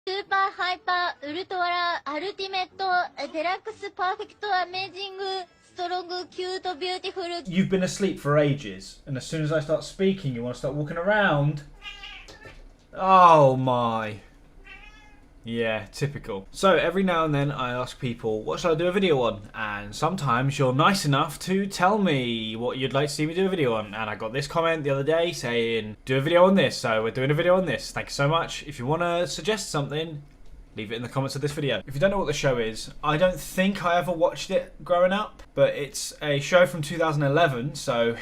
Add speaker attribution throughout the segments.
Speaker 1: Super Hyper Ultra Ultimate Deluxe Perfect Amazing Strong Cute Beautiful.
Speaker 2: You've been asleep for ages, and as soon as I start speaking, you want to start walking around. Oh my. Yeah, typical. So every now and then I ask people, what should I do a video on? And sometimes you're nice enough to tell me what you'd like to see me do a video on. And I got this comment the other day saying, do a video on this. So we're doing a video on this. Thank you so much. If you want to suggest something, leave it in the comments of this video. If you don't know what the show is, I don't think I ever watched it growing up, but it's a show from 2011, so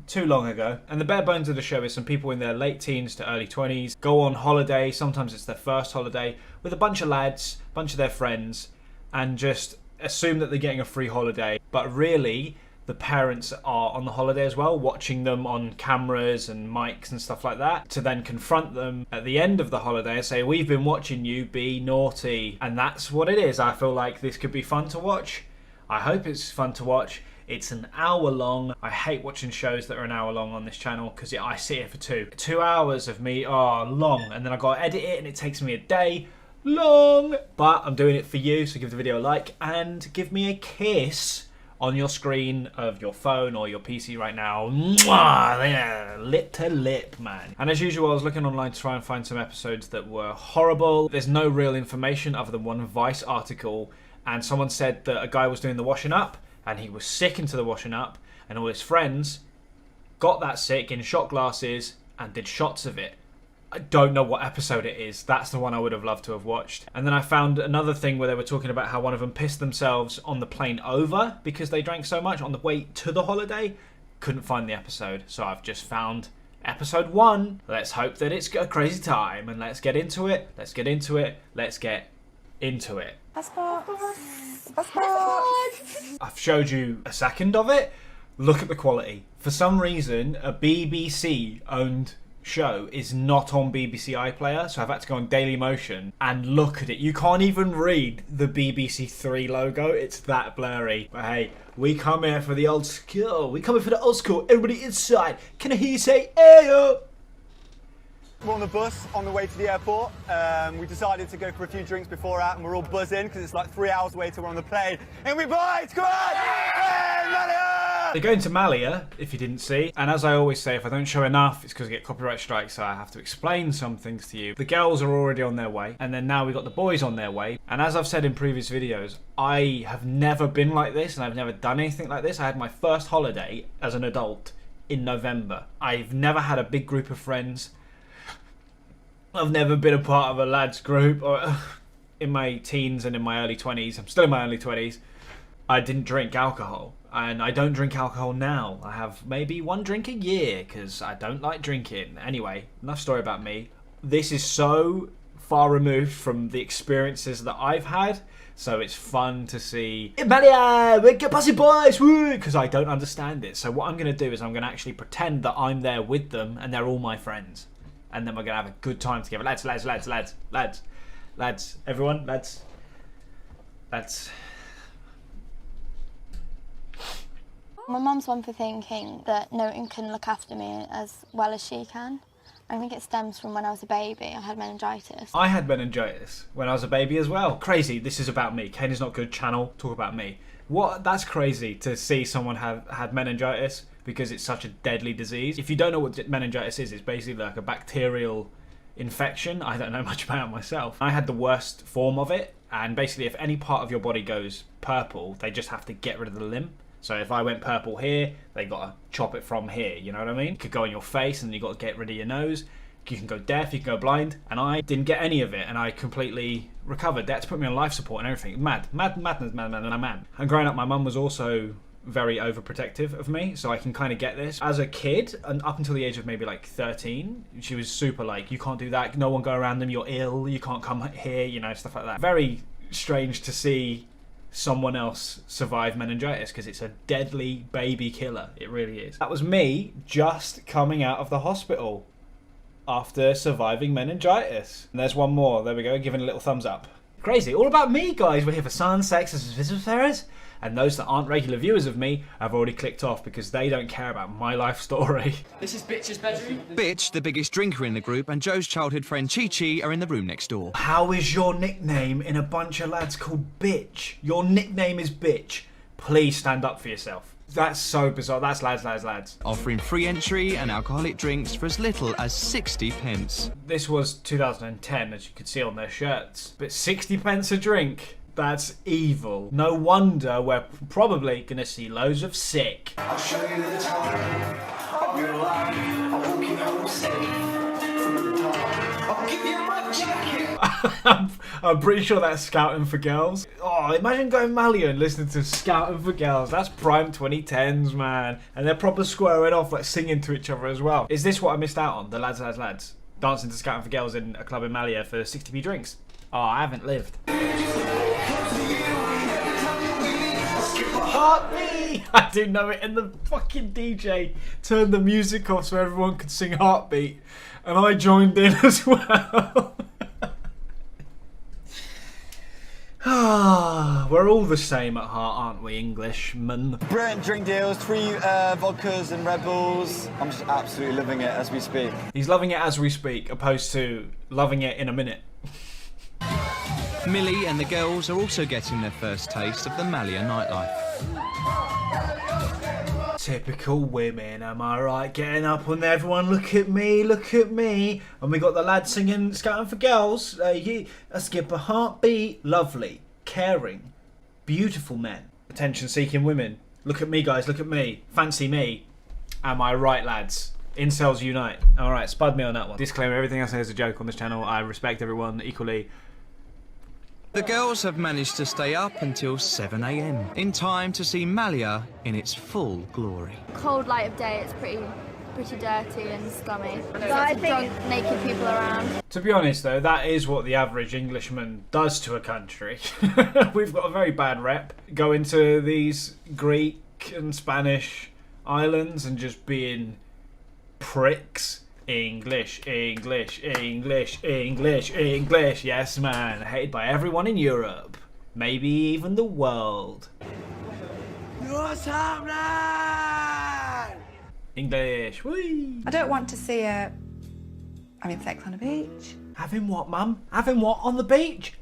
Speaker 2: too long ago. And the bare bones of the show is some people in their late teens to early 20s go on holiday, sometimes it's their first holiday, with a bunch of lads, a bunch of their friends, and just assume that they're getting a free holiday. But really, the parents are on the holiday as well, watching them on cameras and mics and stuff like that, to then confront them at the end of the holiday and say, we've been watching you be naughty. And that's what it is. I feel like this could be fun to watch. I hope it's fun to watch. It's an hour long. I hate watching shows that are an hour long on this channel because I sit here for 2 hours of me, long, and then I gotta edit it and it takes me a day. Long! But I'm doing it for you, so give the video a like and give me a kiss on your screen of your phone or your PC right now. Mwah! Yeah, lip to lip, man. And as usual, I was looking online to try and find some episodes that were horrible. There's no real information other than one Vice article, and someone said that a guy was doing the washing up and he was sick into the washing up, and all his friends got that sick in shot glasses and did shots of it. I don't know what episode it is. That's the one I would have loved to have watched. And then I found another thing where they were talking about how one of them pissed themselves on the plane over because they drank so much on the way to the holiday. Couldn't find the episode, so I've just found episode 1. Let's hope that it's a crazy time, and let's get into it. Let's get into it. Let's get into it.
Speaker 3: Passport.
Speaker 2: I've showed you a second of it. Look at the quality. For some reason, a BBC owned show is not on BBC iPlayer, so I've had to go on Dailymotion and look at it. You can't even read the BBC 3 logo. It's that blurry. But hey, we come here for the old school. We come here for the old school. Everybody inside. Can I hear you say ayo?
Speaker 4: We're on the bus on the way to the airport. We decided to go for a few drinks before that, and we're all buzzing because it's like 3 hours away till we're on the plane. And we boys, come on! Hey, Malia!
Speaker 2: They're going to Malia, if you didn't see. And as I always say, if I don't show enough, it's because I get copyright strikes, so I have to explain some things to you. The girls are already on their way, and then now we've got the boys on their way. And as I've said in previous videos, I have never been like this, and I've never done anything like this. I had my first holiday as an adult in November. I've never had a big group of friends. I've never been a part of a lads group, or in my teens and in my early 20s. I'm still in my early 20s. I didn't drink alcohol, and I don't drink alcohol now. I have maybe 1 drink a year because I don't like drinking. Anyway, enough story about me. This is so far removed from the experiences that I've had, so it's fun to see Malia, we get pussy boys, woo, because I don't understand it. So what I'm going to do is I'm going to actually pretend that I'm there with them and they're all my friends. And then we're going to have a good time together. Lads, everyone, lads.
Speaker 3: My mum's one for thinking that no one can look after me as well as she can. I think it stems from when I was a baby. I had meningitis.
Speaker 2: I had meningitis when I was a baby as well. Crazy, this is about me. Kane is not good channel, talk about me. What? That's crazy to see someone have had meningitis because it's such a deadly disease. If you don't know what meningitis is, it's basically like a bacterial infection. I don't know much about it myself. I had the worst form of it, and basically if any part of your body goes purple, they just have to get rid of the limb. So if I went purple here, they got to chop it from here, you know what I mean? It could go on your face and you got to get rid of your nose. You can go deaf, you can go blind, and I didn't get any of it, and I completely recovered. They had to put me on life support and everything. Madness. And growing up, my mum was also very overprotective of me, so I can kind of get this. As a kid, and up until the age of maybe like 13, she was super like, you can't do that, no one go around them, you're ill, you can't come here, you know, stuff like that. Very strange to see someone else survive meningitis because it's a deadly baby killer. It really is. That was me just coming out of the hospital after surviving meningitis. And there's one more. There we go, giving a little thumbs up. Crazy. All about me, guys. We're here for sun, sex, and visitors. And those that aren't regular viewers of me have already clicked off because they don't care about my life story.
Speaker 5: This is Bitch's bedroom.
Speaker 6: Bitch, the biggest drinker in the group, and Joe's childhood friend Chi Chi are in the room next door.
Speaker 2: How is your nickname in a bunch of lads called Bitch? Your nickname is Bitch. Please stand up for yourself. That's so bizarre. That's lads.
Speaker 6: Offering free entry and alcoholic drinks for as little as 60 pence.
Speaker 2: This was 2010, as you could see on their shirts. But 60 pence a drink? That's evil. No wonder we're probably going to see loads of sick.
Speaker 7: I'll show you the time of your life. I'll walk you home safe from the dark. I'll give you my jacket.
Speaker 2: I'm pretty sure that's Scouting for Girls. Oh, imagine going Malio and listening to Scouting for Girls. That's prime 2010s, man. And they're proper squaring off, like singing to each other as well. Is this what I missed out on? The lads. Dancing to Scouting for Girls in a club in Malio for 60p drinks. Oh, I haven't lived. Heartbeat! I do know it, and the fucking DJ turned the music off so everyone could sing Heartbeat, and I joined in as well. We're all the same at heart, aren't we, Englishmen?
Speaker 4: Brilliant drink deals, 3 vodkas and Red Bulls. I'm just absolutely loving it as we speak.
Speaker 2: He's loving it as we speak, opposed to loving it in a minute.
Speaker 6: Millie and the girls are also getting their first taste of the Malia nightlife.
Speaker 2: Typical women, am I right? Getting up on everyone, look at me. And we got the lads singing Scouting for Girls. A skip a heartbeat. Lovely, caring, beautiful men. Attention-seeking women. Look at me, guys, look at me. Fancy me. Am I right, lads? Incels unite. Alright, spud me on that one. Disclaimer, everything I say is a joke on this channel. I respect everyone equally.
Speaker 6: The girls have managed to stay up until 7 AM, in time to see Malia in its full glory.
Speaker 3: Cold light of day, it's pretty dirty and scummy. But I think drunk, naked people around.
Speaker 2: To be honest though, that is what the average Englishman does to a country. We've got a very bad rep. Going to these Greek and Spanish islands and just being pricks. English. Yes, man. Hated by everyone in Europe. Maybe even the world.
Speaker 7: What's happening?
Speaker 2: English. Whee!
Speaker 8: I don't want to see having sex on a beach.
Speaker 2: Having what, mum? Having what on the beach?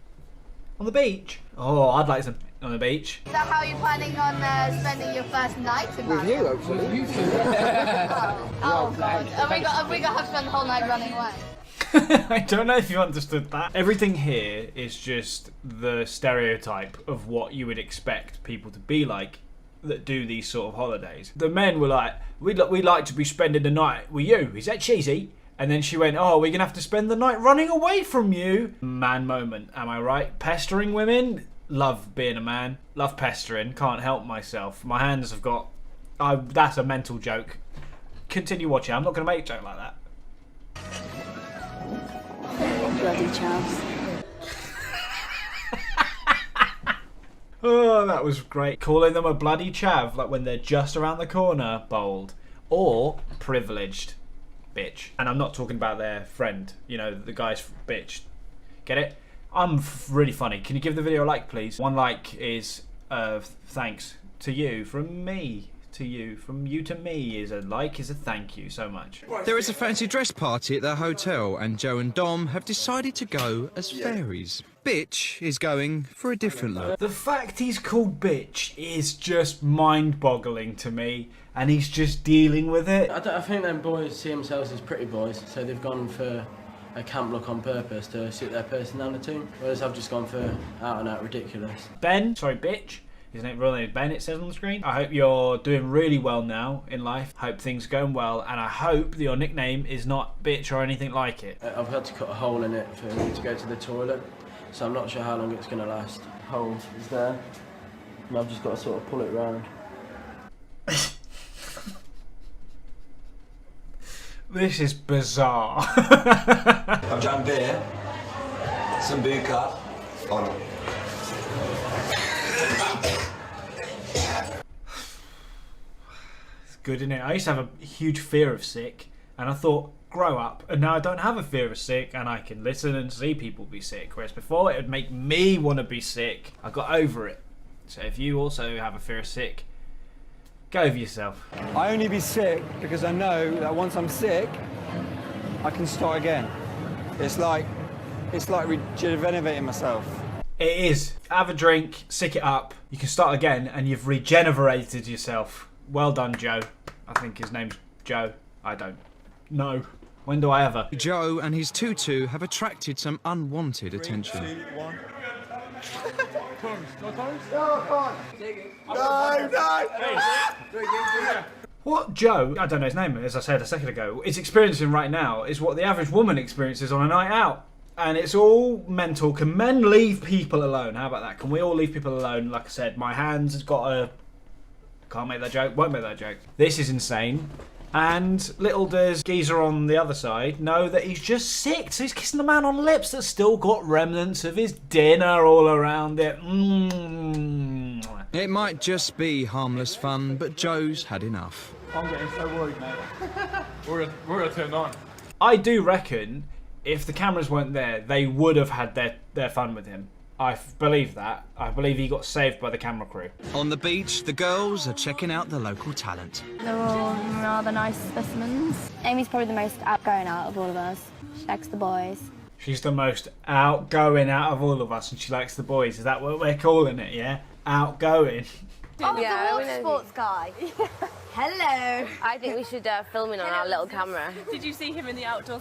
Speaker 2: On the beach? Oh, I'd like some on the beach.
Speaker 3: Is that how you're planning on spending your first night in
Speaker 9: With you, actually.
Speaker 3: Oh god. Are we gonna have to spend the whole night running away?
Speaker 2: I don't know if you understood that. Everything here is just the stereotype of what you would expect people to be like that do these sort of holidays. The men were like, we'd like to be spending the night with you. Is that cheesy? And then she went, oh, we're going to have to spend the night running away from you. Man moment, am I right? Pestering women? Love being a man. Love pestering. Can't help myself. My hands have got... that's a mental joke. Continue watching. I'm not going to make a joke like that.
Speaker 3: Bloody chavs.
Speaker 2: Oh, that was great. Calling them a bloody chav, like when they're just around the corner, bold. Or privileged. Bitch. And I'm not talking about their friend, you know, the guy's bitch. Get it? I'm really funny. Can you give the video a like, please? 1 like is thanks to you from me to you. From you to me is a like, is a thank you so much.
Speaker 6: There is a fancy dress party at their hotel, and Joe and Dom have decided to go as fairies. Bitch is going for a different look.
Speaker 2: The fact he's called bitch is just mind-boggling to me, and he's just dealing with it.
Speaker 5: I think them boys see themselves as pretty boys, so they've gone for a camp look on purpose to suit their personality, whereas I've just gone for out and out ridiculous.
Speaker 2: Ben, sorry, bitch. His real name is Ben, it says on the screen. I hope you're doing really well now in life. Hope things are going well, and I hope that your nickname is not bitch or anything like it.
Speaker 5: I've had to cut a hole in it for me to go to the toilet, so I'm not sure how long it's going to last. Hole is there, and I've just got to sort of pull it round.
Speaker 2: This is bizarre.
Speaker 9: I've drank beer, some buka, on.
Speaker 2: It's good, isn't it? I used to have a huge fear of sick, and I thought, grow up, and now I don't have a fear of sick, and I can listen and see people be sick. Whereas before, it would make me want to be sick. I got over it. So if you also have a fear of sick, go over yourself.
Speaker 4: I only be sick because I know that once I'm sick, I can start again. It's like regenerating myself.
Speaker 2: It is. Have a drink, sick it up. You can start again, and you've regenerated yourself. Well done, Joe. I think his name's Joe. I don't know. When do I ever?
Speaker 6: Joe and his tutu have attracted some unwanted attention.
Speaker 4: 3, 2, 1. No!
Speaker 2: What Joe, I don't know his name, as I said a second ago, is experiencing right now is what the average woman experiences on a night out. And it's all mental. Can men leave people alone? How about that? Can we all leave people alone? Like I said, my hands has got a... Can't make that joke, won't make that joke. This is insane. And little does Geezer on the other side know that he's just sick. So he's kissing the man on lips that's still got remnants of his dinner all around it.
Speaker 6: It might just be harmless fun, but Joe's had enough.
Speaker 4: I'm getting so worried, mate.
Speaker 10: We're gonna turn on.
Speaker 2: I do reckon if the cameras weren't there, they would have had their fun with him. I believe that. I believe he got saved by the camera crew.
Speaker 6: On the beach, the girls are checking out the local talent.
Speaker 3: They're all rather nice specimens. Amy's probably the most outgoing out of all of us. She likes the boys.
Speaker 2: She's the most outgoing out of all of us, and she likes the boys. Is that what we're calling it, yeah? Outgoing.
Speaker 1: Oh, yeah, the water sports guy. Hello.
Speaker 11: I think we should film it on our little camera.
Speaker 12: Did you see him in the outdoor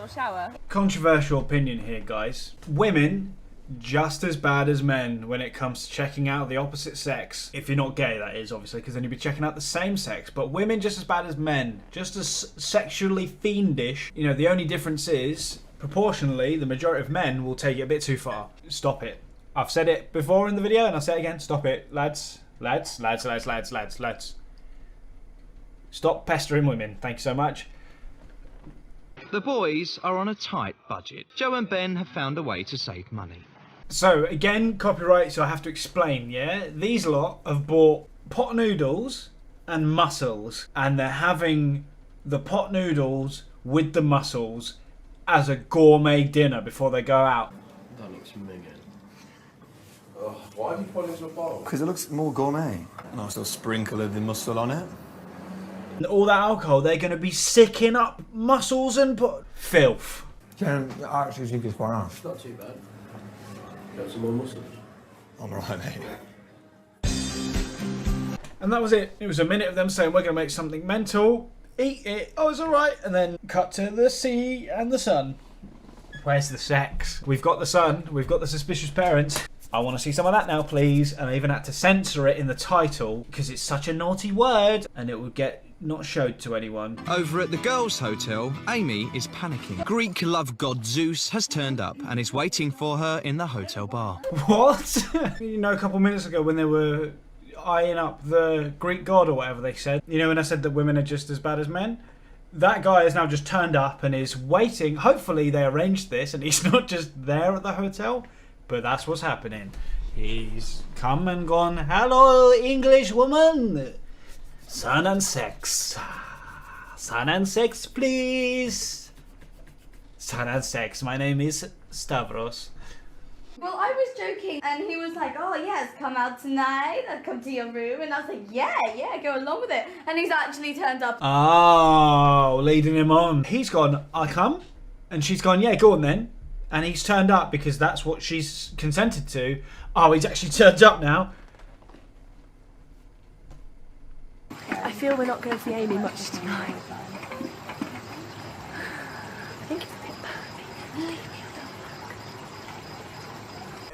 Speaker 12: shower?
Speaker 2: Controversial opinion here, guys. Women just as bad as men when it comes to checking out the opposite sex. If you're not gay, that is, obviously, because then you'd be checking out the same sex. But women just as bad as men. Just as sexually fiendish. You know, the only difference is, proportionally, the majority of men will take it a bit too far. Stop it. I've said it before in the video, and I'll say it again. Stop it, lads. Lads. Stop pestering women. Thank you so much.
Speaker 6: The boys are on a tight budget. Joe and Ben have found a way to save money.
Speaker 2: So, again, copyright, so I have to explain, yeah? These lot have bought pot noodles and mussels, and they're having the pot noodles with the mussels as a gourmet dinner before they go out.
Speaker 5: That looks minging.
Speaker 9: Oh, why have you put it into a bowl?
Speaker 4: Because it looks more gourmet. Nice little sprinkle of the mussel on it.
Speaker 2: And all that alcohol, they're going to be sicking up mussels and filth.
Speaker 9: I actually think it's quite nice.
Speaker 5: It's not too bad. Got some more mussels.
Speaker 4: I'm alright, mate.
Speaker 2: And that was it. It was a minute of them saying, we're going to make something mental, eat it, oh, it's alright, and then cut to the sea and the sun. Where's the sex? We've got the sun, we've got the suspicious parents. I want to see some of that now, please. And I even had to censor it in the title because it's such a naughty word and it would get not showed to anyone.
Speaker 6: Over at the girls' hotel, Amy is panicking. Greek love god Zeus has turned up and is waiting for her in the hotel bar.
Speaker 2: What? You know, a couple of minutes ago when they were eyeing up the Greek god or whatever they said, you know, when I said that women are just as bad as men? That guy has now just turned up and is waiting. Hopefully they arranged this and he's not just there at the hotel, but that's what's happening. He's come and gone, hello, English woman. Sun and sex. Sun and sex, please. Sun and sex. My name is Stavros.
Speaker 1: Well, I was joking, and he was like, oh, yes, come out tonight, I'll come to your room, and I was like, yeah, go along with it, and he's actually turned up.
Speaker 2: Oh, leading him on. He's gone, I'll come, and she's gone, yeah, go on then, and he's turned up because that's what she's consented to. Oh, he's actually turned up now.
Speaker 12: I feel we're not going to see Amy much tonight. I think it's a bit pervy.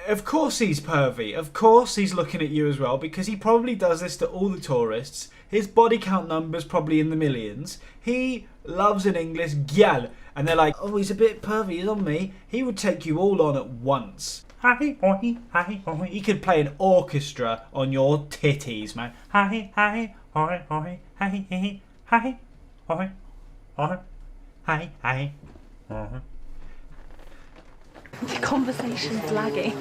Speaker 2: Of course he's pervy. Of course he's looking at you as well because he probably does this to all the tourists. His body count number's probably in the millions. He loves an English gal. And they're like, oh, he's a bit pervy, he's on me. He would take you all on at once. Hi, hoi, hi, hoi. He could play an orchestra on your titties, man. Hi, hi, hoi, hoi, hi, hi, hi, hoi, hoi, hi, hi, hoi.
Speaker 12: The conversation's lagging.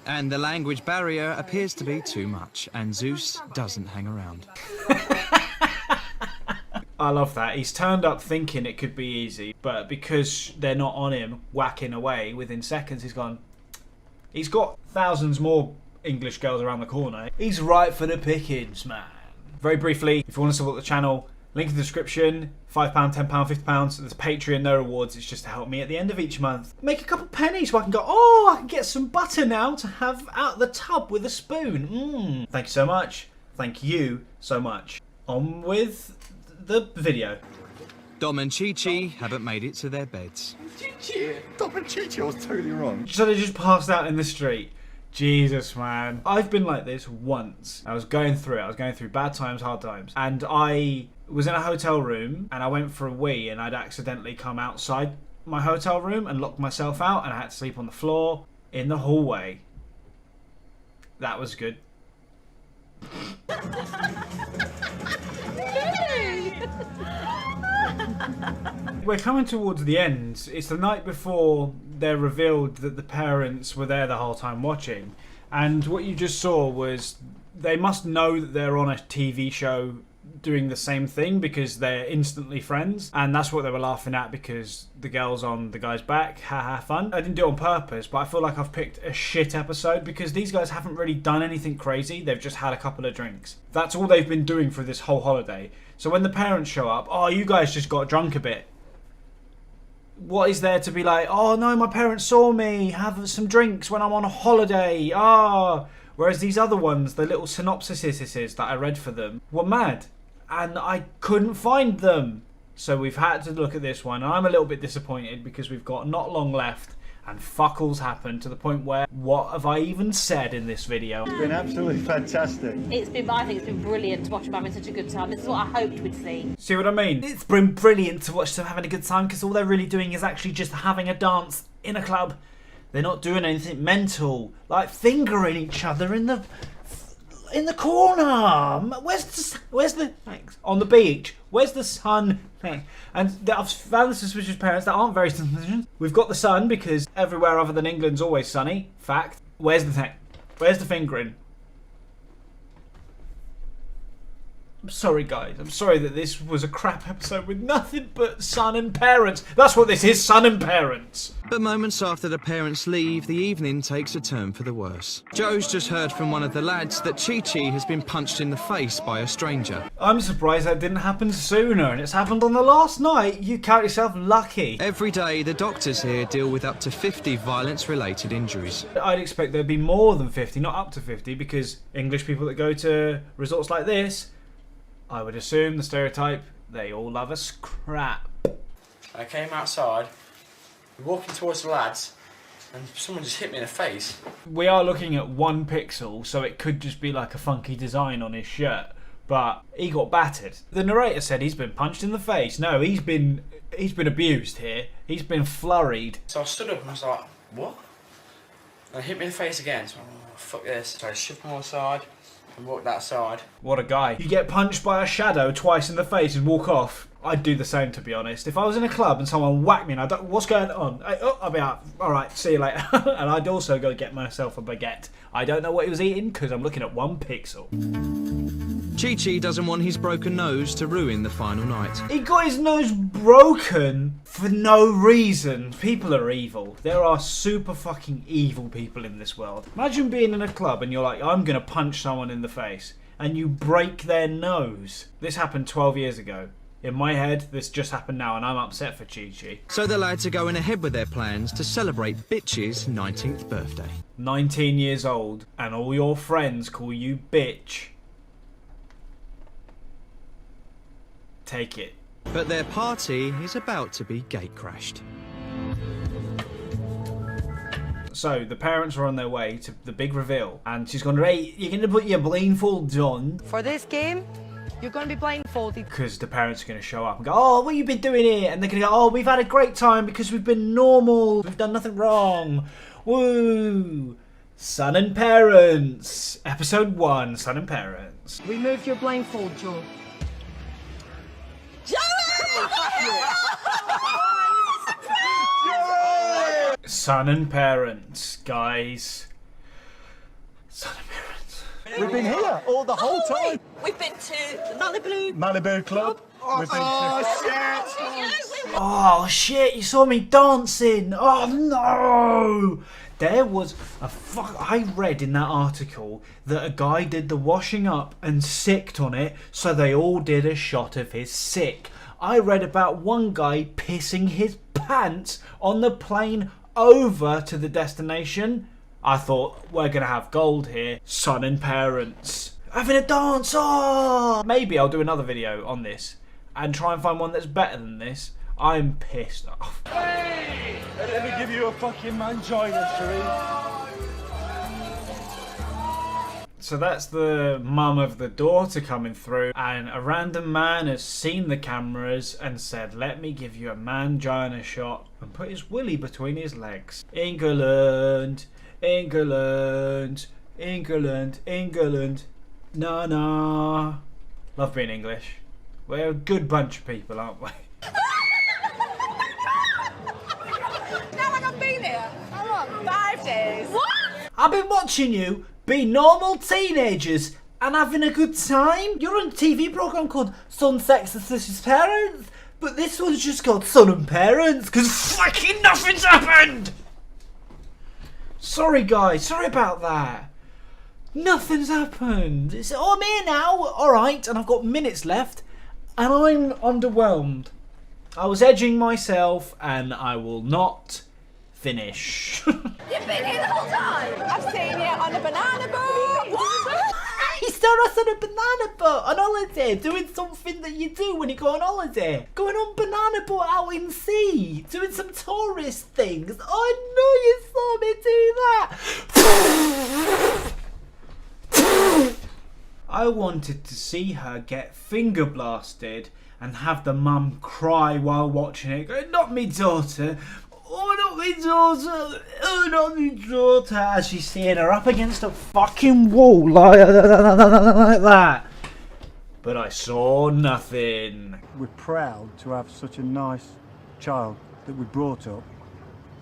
Speaker 6: And the language barrier appears to be too much, and Zeus doesn't hang around.
Speaker 2: I love that. He's turned up thinking it could be easy, but because they're not on him whacking away within seconds, he's gone. He's got thousands more English girls around the corner. He's right for the pickings, man. Very briefly, if you want to support the channel, link in the description. £5, £10, £50. There's Patreon, no rewards. It's just to help me at the end of each month make a couple pennies so I can go, oh, I can get some butter now to have out the tub with a spoon. Thank you so much. Thank you so much. On with the video.
Speaker 6: Dom and Chi-Chi haven't made it to their beds.
Speaker 4: Chi-Chi! Dom and Chi-Chi, I was totally wrong.
Speaker 2: So they just passed out in the street. Jesus, man. I've been like this once. I was going through it. I was going through bad times, hard times. And I was in a hotel room and I went for a wee and I'd accidentally come outside my hotel room and locked myself out and I had to sleep on the floor in the hallway. That was good. We're coming towards the end. It's the night before they're revealed that the parents were there the whole time watching. And what you just saw was they must know that they're on a TV show doing the same thing because they're instantly friends. And that's what they were laughing at because the girl's on the guy's back. Haha, fun. I didn't do it on purpose, but I feel like I've picked a shit episode because these guys haven't really done anything crazy. They've just had a couple of drinks. That's all they've been doing for this whole holiday. So when the parents show up, oh, you guys just got drunk a bit. What is there to be like, oh no, my parents saw me have some drinks when I'm on a holiday. Ah. Whereas these other ones, the little synopsises that I read for them, were mad. And I couldn't find them. So we've had to look at this one. And I'm a little bit disappointed because we've got not long left. And fuck all's happened to the point where, what have I even said in this video?
Speaker 4: It's been absolutely fantastic.
Speaker 11: I think it's been brilliant to watch them having such a good time. This is what I hoped we'd see.
Speaker 2: See what I mean? It's been brilliant to watch them having a good time because all they're really doing is actually just having a dance in a club. They're not doing anything mental, like fingering each other in the corner. Where's the thanks on the beach? Where's the sun? And I've found the suspicious parents that aren't very suspicious. We've got the sun because everywhere other than England's always sunny. Fact. Where's the thing? Where's the fingering? I'm sorry, guys. I'm sorry that this was a crap episode with nothing but son and parents. That's what this is, son and parents.
Speaker 6: But moments after the parents leave, the evening takes a turn for the worse. Joe's just heard from one of the lads that Chi-Chi has been punched in the face by a stranger.
Speaker 2: I'm surprised that didn't happen sooner, and it's happened on the last night. You count yourself lucky.
Speaker 6: Every day, the doctors here deal with up to 50 violence-related injuries.
Speaker 2: I'd expect there'd be more than 50, not up to 50, because English people that go to resorts like this, I would assume the stereotype, they all love a scrap.
Speaker 5: I came outside, walking towards the lads, and someone just hit me in the face.
Speaker 2: We are looking at 1 pixel, so it could just be like a funky design on his shirt, but he got battered. The narrator said he's been punched in the face. No, he's been abused here. He's been flurried.
Speaker 5: So I stood up and I was like, what? And it hit me in the face again, so oh, fuck this. So I shoved him on the side and walked that side.
Speaker 2: What a guy. You get punched by a shadow twice in the face and walk off. I'd do the same, to be honest. If I was in a club and someone whacked me and I don't, what's going on? I'll be out. All right, see you later. And I'd also go get myself a baguette. I don't know what he was eating because I'm looking at 1 pixel.
Speaker 6: Chi-Chi doesn't want his broken nose to ruin the final night.
Speaker 2: He got his nose broken for no reason. People are evil. There are super fucking evil people in this world. Imagine being in a club and you're like, I'm going to punch someone in the face. And you break their nose. This happened 12 years ago. In my head, this just happened now and I'm upset for Chi-Chi.
Speaker 6: So the lads are going ahead with their plans to celebrate Bitch's 19th birthday.
Speaker 2: 19 years old and all your friends call you bitch. Take it.
Speaker 6: But their party is about to be gatecrashed.
Speaker 2: So the parents are on their way to the big reveal and she's gone, right, you're going to put your blindfold on.
Speaker 13: For this game, you're going to be blindfolded.
Speaker 2: Because the parents are going to show up and go, oh, what have you been doing here? And they're going to go, oh, we've had a great time because we've been normal. We've done nothing wrong. Woo. Son and Parents. Episode 1, Son and Parents.
Speaker 13: Remove your blindfold, Joe.
Speaker 2: Son and Parents, guys. Son and Parents.
Speaker 4: We've been here all the whole time.
Speaker 11: We've been to Malibu.
Speaker 4: Malibu Club. We've been
Speaker 2: Oh shit, you saw me dancing. Oh no. There was I read in that article that a guy did the washing up and sicked on it, so they all did a shot of his sick. I read about one guy pissing his pants on the plane over to the destination. I thought, we're gonna have gold here. Son and parents having a dance. Oh! Maybe I'll do another video on this and try and find one that's better than this. I'm pissed off.
Speaker 4: Hey! Let me give you a fucking mangina, Sheree.
Speaker 2: So that's the mum of the daughter coming through, and a random man has seen the cameras and said, let me give you a mangina shot, and put his willy between his legs. England, England, England, England. Nah, nah. Love being English. We're a good bunch of people, aren't we?
Speaker 12: How long have been here? How long? 5 days. What?
Speaker 2: I've been watching you be normal teenagers and having a good time. You're on a TV programme called Son, Sex and Suspicious Parents, but this one's just called Son and Parents because fucking nothing's happened. Sorry guys, sorry about that. Nothing's happened. I'm here now, alright, and I've got minutes left and I'm underwhelmed. I was edging myself and I will not finish.
Speaker 12: You've been here the whole time. I've seen you on a banana boat. What?
Speaker 2: You saw us on a banana boat on holiday, doing something that you do when you go on holiday. Going on banana boat out in sea, doing some tourist things. I know you saw me do that. I wanted to see her get finger blasted and have the mum cry while watching it, going, not me daughter. Oh, not me daughter! Oh, not me daughter! As she's seeing her up against a fucking wall like that. But I saw nothing.
Speaker 4: We're proud to have such a nice child that we brought up,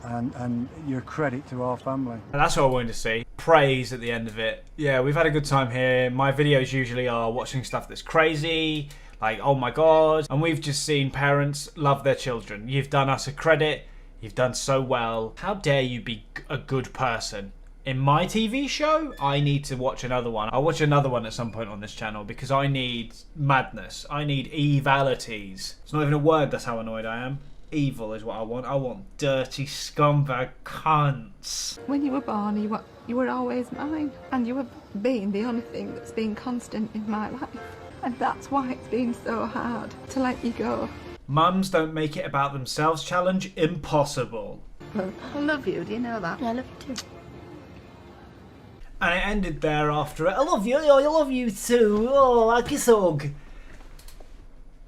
Speaker 4: and you're a credit to our family.
Speaker 2: And that's what I wanted to see. Praise at the end of it. Yeah, we've had a good time here. My videos usually are watching stuff that's crazy, like, oh my god. And we've just seen parents love their children. You've done us a credit. You've done so well. How dare you be a good person? In my TV show, I need to watch another one. I'll watch another one at some point on this channel because I need madness. I need evalities. It's not even a word, that's how annoyed I am. Evil is what I want. I want dirty scumbag cunts.
Speaker 8: When you were born, you were always mine, and you have been the only thing that's been constant in my life. And that's why it's been so hard to let you go.
Speaker 2: Mums don't make it about themselves challenge impossible.
Speaker 8: I love you, do you know that?
Speaker 3: I love you too.
Speaker 2: And it ended there after it. I love you, I love you too. Oh, like a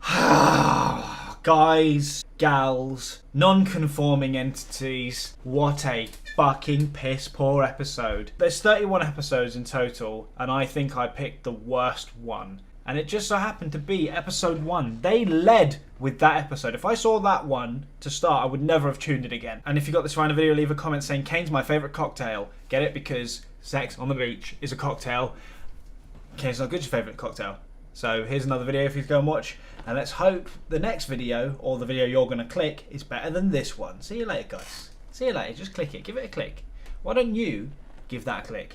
Speaker 2: hug. Guys, gals, non-conforming entities. What a fucking piss poor episode. There's 31 episodes in total, and I think I picked the worst one. And it just so happened to be episode 1. They led with that episode. If I saw that one to start, I would never have tuned it again. And if you got this far in the video, leave a comment saying Kane's my favourite cocktail. Get it? Because sex on the beach is a cocktail. Kane's not good, your favourite cocktail. So here's another video for you to go and watch. And let's hope the next video, or the video you're going to click, is better than this one. See you later, guys. See you later. Just click it. Give it a click. Why don't you give that a click?